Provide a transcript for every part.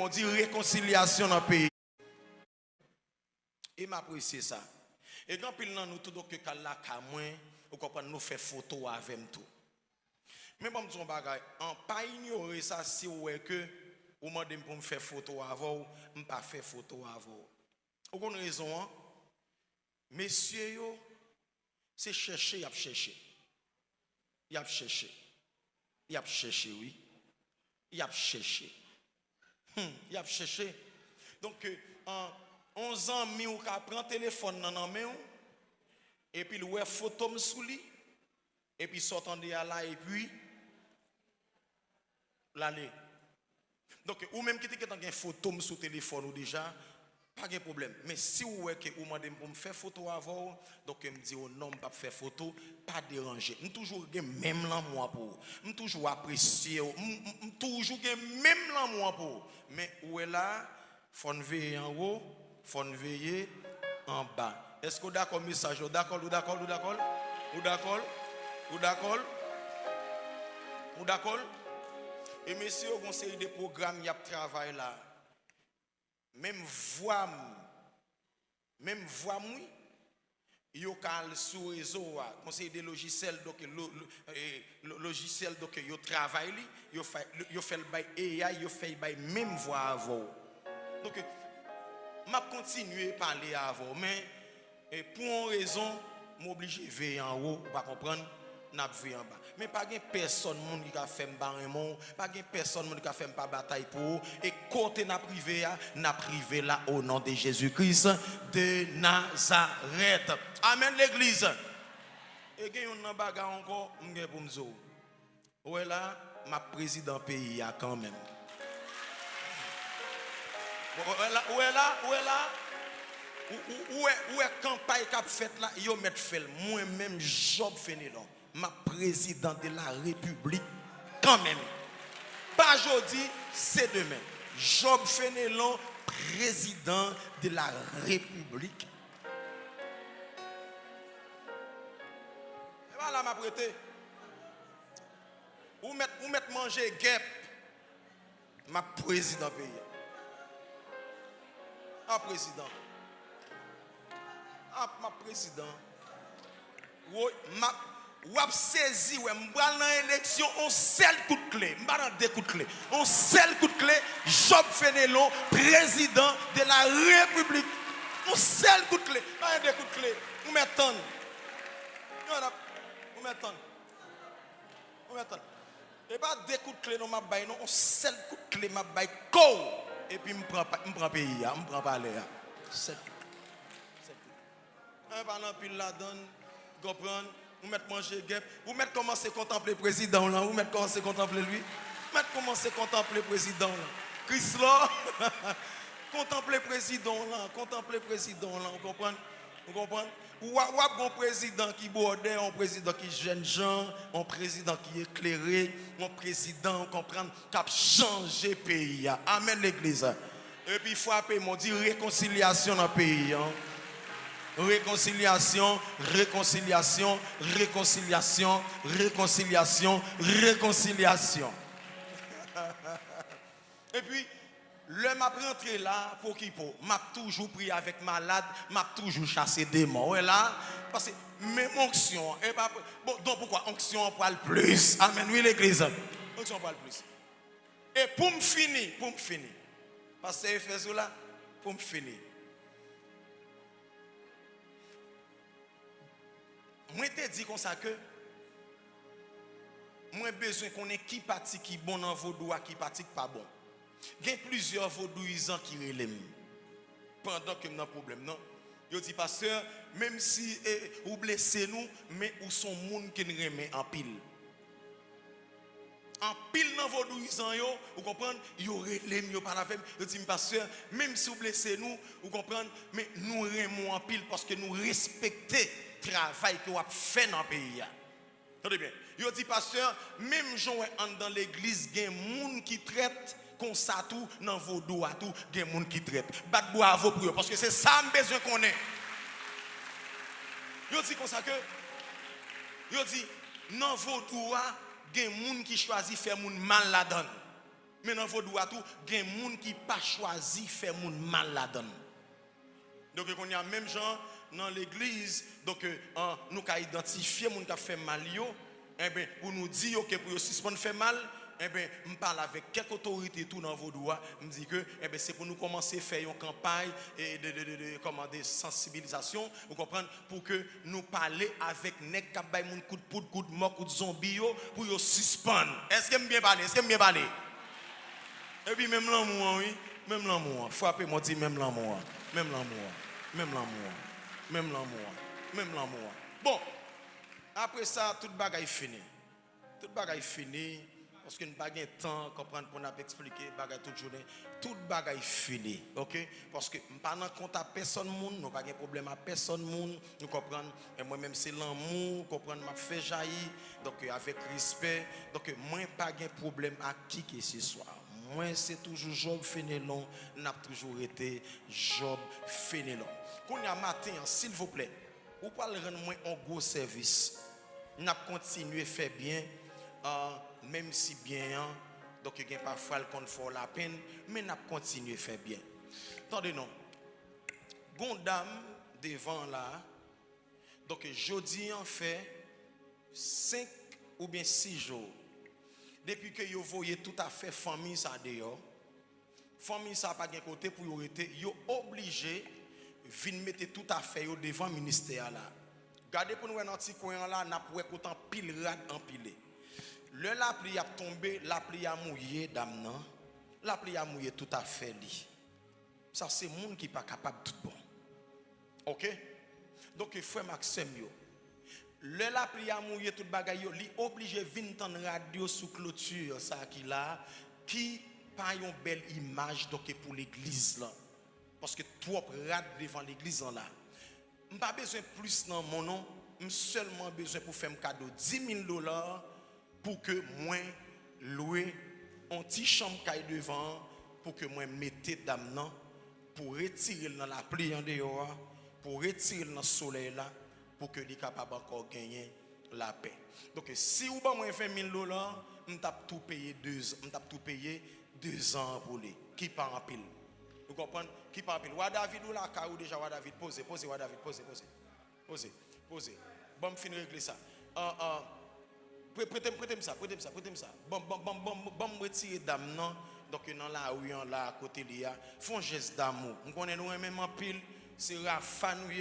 dit réconciliation dans le pays. Et m'apprécie ça. Et quand pile nan nous tout donc que là ka moins, ou comprendre nous fait photo avec tout. Mais bon son bagay, en pas ignorer ça si ouais que ou m'a pour me faire photo avant, ou pas faire photo avant. Ou qu'on raison hein? Messieurs yo c'est chercher, y a cherché. Y a cherché. Y a cherché oui. Y a cherché. Y a cherché. Donc en 11 ans mi ou ka prend téléphone nan main et puis ouais photo me sous lui et puis sortande à là et puis l'aller. Donc ou même qui te dans une photo me sous téléphone ou déjà pas de problème. Mais si vous voyez que vous demandez pour me faire photo avant, donc me dit oh non, pas faire photo, pas déranger. Je toujours même là moi pour. Je toujours apprécier, je toujours même là moi pour. Mais où est là, faut veiller en haut, faut veiller en bas. Est-ce que vous d'accord message? Vous d'accord? Vous d'accord? Vous d'accord? Vous d'accord? Vous d'accord? Vous d'accord? Et messieurs, au conseil des programmes, il y a travail là. Même voix moi yo kal sous réseau conseil des logiciels donc logiciel donc yo travail li yo fait le bail AI yo fait bail même voix avant donc m'a continuer parler avant mais pour une raison m'obligé veiller en haut pas comprendre n'a veiller en bas mais pas gain personne monde qui a fait m'barrement pas gain personne monde qui a fait pas bataille pour et côté n'a privé là au nom de Jésus-Christ de Nazareth. Amen l'église. Et gain on bagarre encore m'gain pour m'zo. Ouais là ma président pays a quand même. Où est campagne qu'a fait là yo met fait moi même Job Fenelon ma président de la République quand même pas aujourd'hui c'est demain Job Fenelon président de la République et voilà m'a prêté ou mettre manger guêpe ma président pays ma président ou a saisi ouais m'bral dans élection on seul coup de clé m'pa dans deux coups de clé on seul coup de clé Job Fenelon président de la République on seul coup de clé pas deux coups de clé on m'attend et pas deux coups de clé non m'a bail non on seul coup de clé m'a bail ko et puis m'prend pays m'prend pas l'air seul un pendant pile la donne comprendre vous mettre manger guêpe vous mettre commencer contempler président là vous mettre commencer contempler lui mettre commencer contempler président là Chris là contempler président là vous comprenez ou un président qui bordait un président qui jeune gens un président qui éclairé un président comprendre qui a changé pays amen l'église et puis frapper mon dit réconciliation dans le pays réconciliation. Et puis, le m'a rentré là pour qui pour m'a toujours pris avec malade, m'a toujours chassé démons. Ouais là, parce que même onction, et pas bon, donc pourquoi onction parle plus? Amen, oui l'église. Onction parle plus. Et pour me finir, parce que Ephésus là, pour me finir. Moi te dit comme ça que moi besoin qu'on ait qui parti qui bon dans vaudou qui parti pas bon. Il y a plusieurs vaudouisants qui relèvent pendant que nous avons problème non. Yo dit pasteur même si vous blessez nous mais où sont monde qui nous remet en pile. En pile dans vaudouisants yo, vous comprenez, yo relève yo par la femme, yo dit pasteur même si vous blessez nous, vous comprenez mais nous remons en pile parce que nous respectons travail que vous avez fait dans le pays. Attendez bien. Yo dit pasteur, même gens dans l'église, il y a des gens qui traitent comme ça tout dans vos doigts tout, il y a des gens qui traitent. Bat bravo pour eux parce que c'est ça que besoin qu'on ait. Yo dit comme ça que yo dit dans vos doigts, il y a des gens qui choisissent faire moun mal là-dedans. Mais dans vos doigts tout, il y a des gens qui pas choisi faire moun mal là-dedans. Donc on y a même gens dans l'église, donc nous avons identifié les gens qui ont fait mal, eh bien, pour nous dire que pour suspendre faire mal, eh bien, je parle avec quelques autorités tout dans vos doigts, je me dis que eh bien, c'est pour nous commencer à faire une campagne de sensibilisation, vous comprenez, pour que nous parlions avec les gens qui ont coup de poudre, coup de mort, coup de zombie, pour qu'ils suspendent. Est-ce que je bien parler? Est-ce que je bien parler? Et puis même l'amour, oui, même l'amour. Frappez-moi, dit même l'amour. Même l'amour. Même l'amour. Même l'amour. Même l'amour. Bon, après ça, toute bagaille fini. Toute bagaille fini. Parce que nous n'avons pas de temps comprendre pour nous expliquer bagaille toute journée. Toute bagaille fini. OK? Parce que nous n'avons pas compte à personne, nous n'avons pas de problème à personne, nous comprenons. Et moi-même, c'est l'amour, comprendre, m'a fait jaillir. Donc, avec respect. Donc, moi, pas de problème à qui que ce soit. Moi, c'est toujours Job Fénélon, n'a toujours été Job Fénélon. Quand il y a matin, s'il vous plaît, vous pouvez rendre moi un gros service. N'a continué à faire bien, même si bien, donc il y a parfois qu'on fait la peine, mais n'a continué à faire bien. Attendez non, gondam devant là, donc jeudi en fait 5 ou bien 6 jours. Depuis que vous voyez tout à fait famille ça dehors, famille ça pas de côté pour vous été, vous obligé venir mettre tout à fait devant le ministère là. Regardez pour nous un petit coin là, n'a pas autant pile rad empilé. Le la pluie a tombé, la pluie a mouillé dame non, la pluie a mouillé tout à fait li. Ça c'est monde qui pas capable tout bon. OK? Donc frère Maxime yo, le la pluie a mouillé tout bagaille yo, li obligé venir dans radio sous clôture ça qui là qui pas une belle image donc pour l'église là. Parce que trop rad devant l'église là. Je n'ai pas besoin plus dans mon nom, j'ai seulement besoin pour faire un cadeau de $10,000 pour que moi louer un petit chambre devant pour que moi mette dame pour retirer dans la pluie en dehors, pour retirer dans le soleil là, pour que les capable encore gagner la paix. Donc si vous avez moi $20,000, je tape tout payer 2 ans pour les qui part en pile. Vous comprenez? Qui parle? Wa David ou la ka ou déjà Wa David posez Wa David posez. Bon fin régler ça. Prêtez-moi ça. Bon retirer dame non. Donc dans la rue là à côté là, font geste d'amour. On connaît nous même en pile, c'est Rafa nous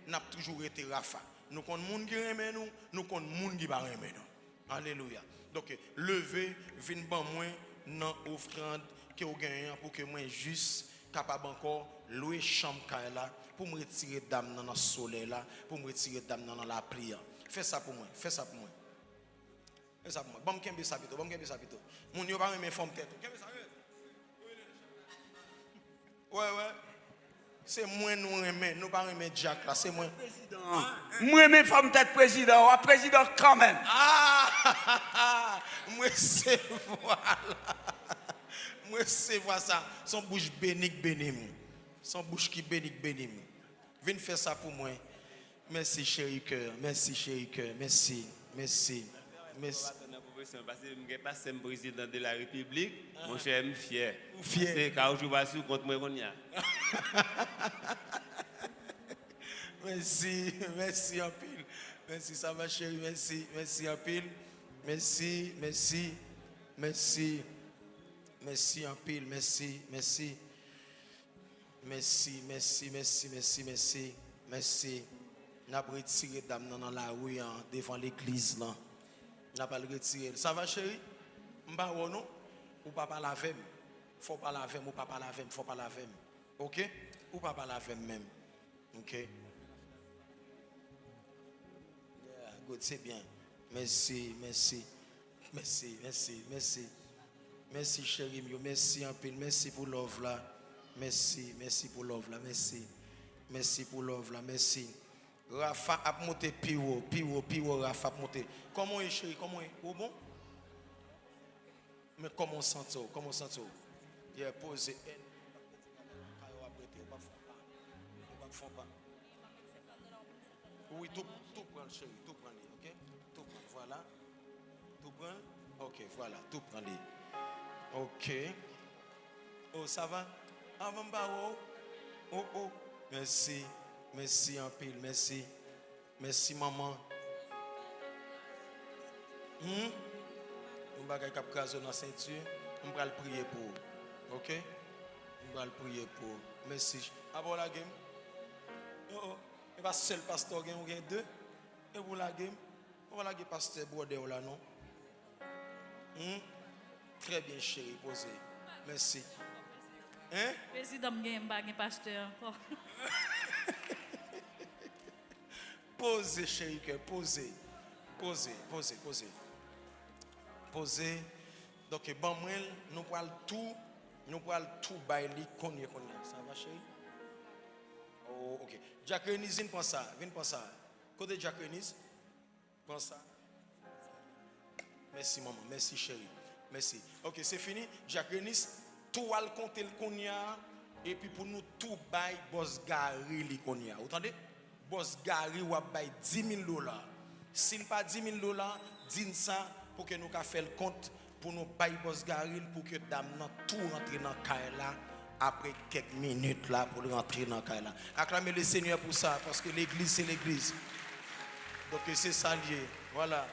n'a toujours été Rafa. Nous connaissons monde qui aime nous connaissons monde qui pas aimer nous. Alléluia. Donc levez vinn ban moi dans offrande que vous gagnez pour que moi juste capable encore louer chambre là pour me retirer dame dans le soleil là, pour me retirer dame dans la pluie. Fais ça pour moi. Bon kembe ça pito. Mon yo pas même forme tête. Kembe ça. Ouais. C'est moi nous aimer, nous pas aimer Jack là, c'est moi. Président. Moi même forme tête président, ou président quand même. Moi c'est voilà. Moi c'est voir ça, son bouche bénique. Son bouche qui bénique. Viens faire ça pour moi. Merci chéri cœur, merci. Parce que je ne suis pas le président de la République, mon cher, je suis fier. Fier. C'est quand je vais sur contre moi. Merci en pile. Merci, ça va chérie, merci en pile. Merci en pile, merci. N'a pas retiré dame dans la rue devant l'église là. N'a pas le retirer. Ça va chérie? M'ba ou non? Ou pas parler avec? Faut pas laver, ou pas parler avec, faut pas laver. OK? Ou pas parler avec même. OK? Yeah, good, c'est bien. Merci chérie, merci en pile, merci pour l'offre là. Merci pour l'offre là, merci pour l'offre là, merci. Rafa a monté piro, Rafa a monté. Comment est chérie, comment est? Ou bon? Mais comment sent-on? Il a posé N. Oui, tout prendre chérie, tout prendre, OK? Tout prendre, voilà. Tout prendre? OK, voilà, tout prendre. Ok. Oh, ça va? Ah, oh. Merci. Merci en pile. Merci. Merci, maman. On va craser dans la ceinture. On va prier pour. Ok? On va prier pour. Merci. Avant la game. Oh. Et pas seul pasteur, on gagne deux. Et pour la game. On va la game pasteur Brodé là, non? Très bien, chérie. Posez. Merci. Hein? Président Gemba, pasteur encore. Posez, chérie, posez. Posez. Donc, bon, nous parlons tout bailler connaît. Ça va, chérie? Oh, ok. Jacqueline, viens pour ça. Côté Jacqueline, prends ça. Merci, maman. Merci, chérie. Merci. Ok, c'est fini. Jacqueline, tout al compter le konya et puis pour nous tout bail boss Gary li konya. Vous entendez? Boss Gary ou bail $10,000. S'il pas $10,000, dis ça pour que nous ka faire le compte pour nous bail boss Gary pour que dame nan tout rentrer dans caille là après quelques minutes là pour rentrer dans caille là. Acclamez le Seigneur pour ça parce que l'église c'est l'église. Donc c'est ça lié. Voilà.